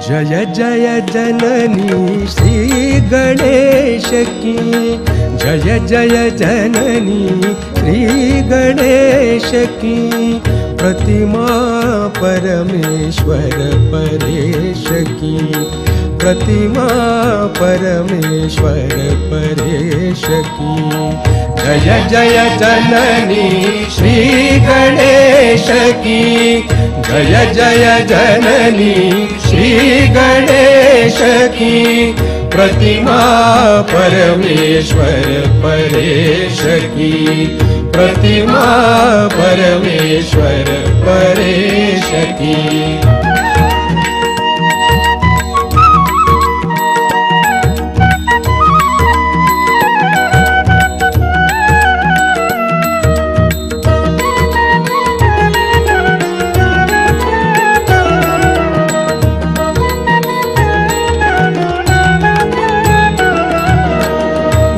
जय जय जननी श्री गणेश की, जय जय जननी श्री गणेश की। प्रतिमा परमेश्वर परेश की, प्रतिमा परमेश्वर परेश की। जय जय जननी श्री गणेश की, जय जय जननी श्री गणेश की। प्रतिमा परमेश्वर परेश की, प्रतिमा परमेश्वर परेश की।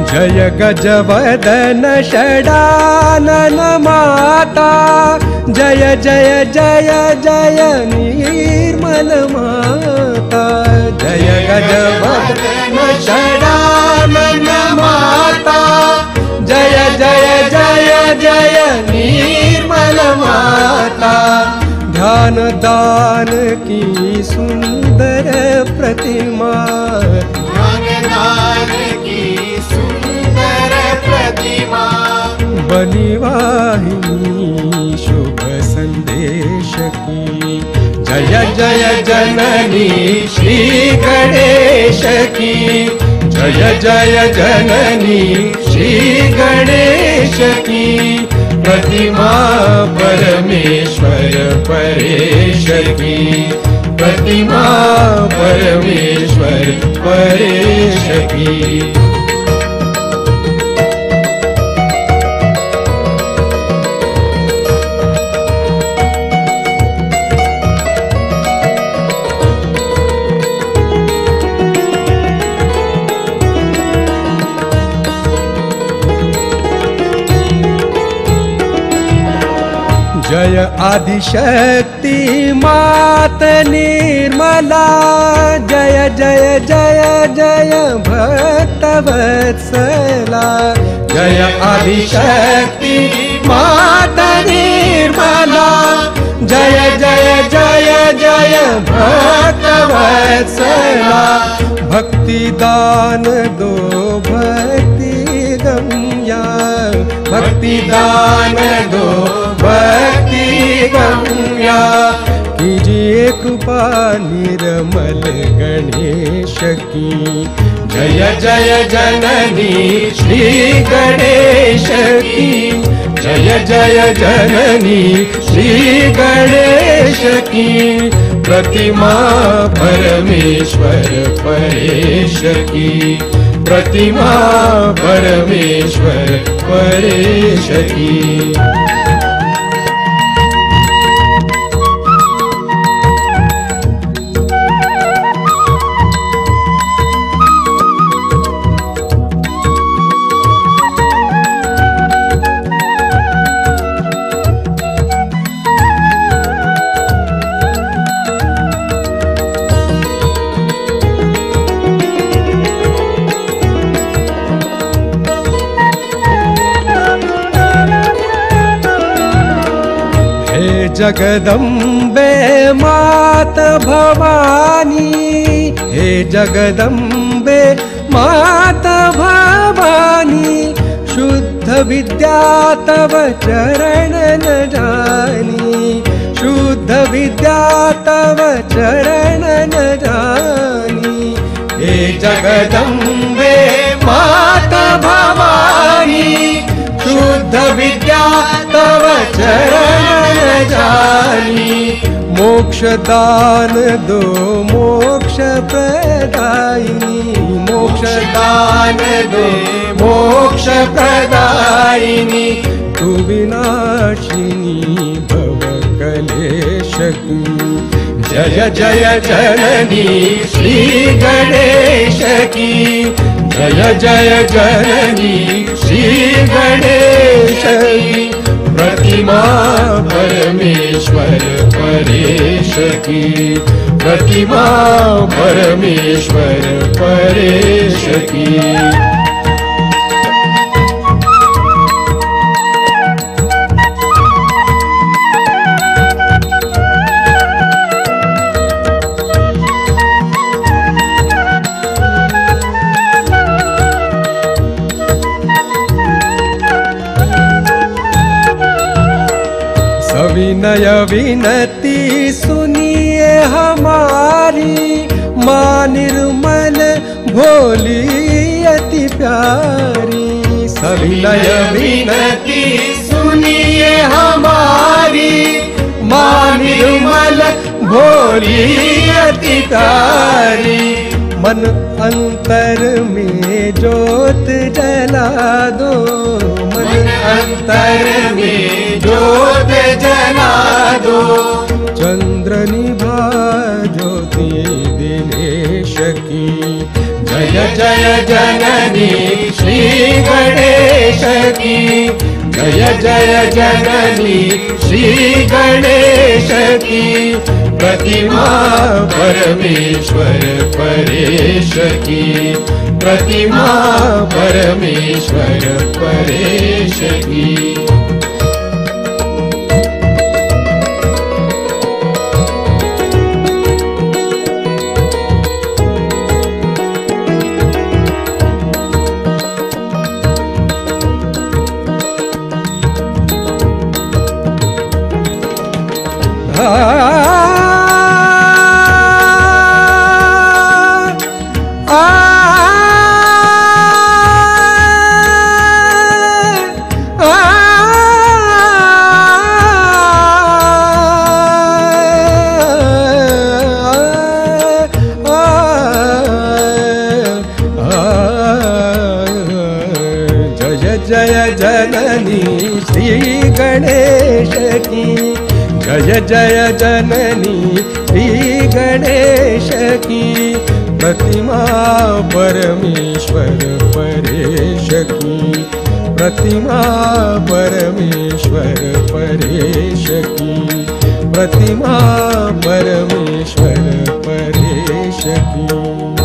जय गजवदन षडानन माता, जय जय जय जय निर्मल माता। जय गजवदन षडानन माता, जय जय जय जय निर्मल माता। ध्यान दान की सुंदर प्रतिमा, बलिवाहिनी शुभ संदेश की। जय जय जननी श्री गणेश की, जय जय जननी श्री गणेश की। प्रतिमा परमेश्वर परेश की, प्रतिमा परमेश्वर परेश की। जय आदिशक्ति मात निर्मला, जय जय जय जय भक्तवत्सला। जय आदिशक्ति मात निर्मला, जय जय जय जय भक्तवत्सला। भक्ति दान दो भक्ति गम्या, भक्ति दान दो भक्ति गम्या। कीजिए कृपा निर्मल गणेश की। जय जय जननी श्री गणेश की, जय जय जननी श्री गणेश की। प्रतिमा परमेश्वर परेश की, प्रतिमा परमेश्वर परेश की। जगदम्बे मात भवानी, हे जगदम्बे मात भवानी। शुद्ध विद्या तव चरण न जानी, शुद्ध विद्या तव चरण न जानी। हे जगदम्बे मात भवानी, शुद्ध विद्या तव चरण जानी। मोक्ष दान दो मोक्ष प्रदायिनी, मोक्ष दान दो मोक्ष प्रदायिनी। तू विनाशिनी भव कलेश की। जय जय जननी श्री गणेश की, जय जय जननी श्री गणेश की। प्रतिमा परमेश्वर परेश की, प्रतिमा परमेश्वर परेश की। सविनय विनती सुनिए हमारी, माँ निर्मल भोली अति प्यारी। सविनय विनती सुनिए हमारी, माँ निर्मल भोली अति प्यारी। मन अंतर में ज्योत जला दो, मन अंतर में ज्योत जला दो। चंद्र निभा ज्योति दिनेश की, जय जय जननी श्री गणेश की, जय जय जननी श्री गणेश की। प्रतिमा परमेश्वर परेश की, प्रतिमा परमेश्वर परेश की। जय जननी श्री गणेश की, जय जय जननी श्री गणेश की। प्रतिमा परमेश्वर परेश की, प्रतिमा परमेश्वर परेश की, प्रतिमा परमेश्वर परेश की।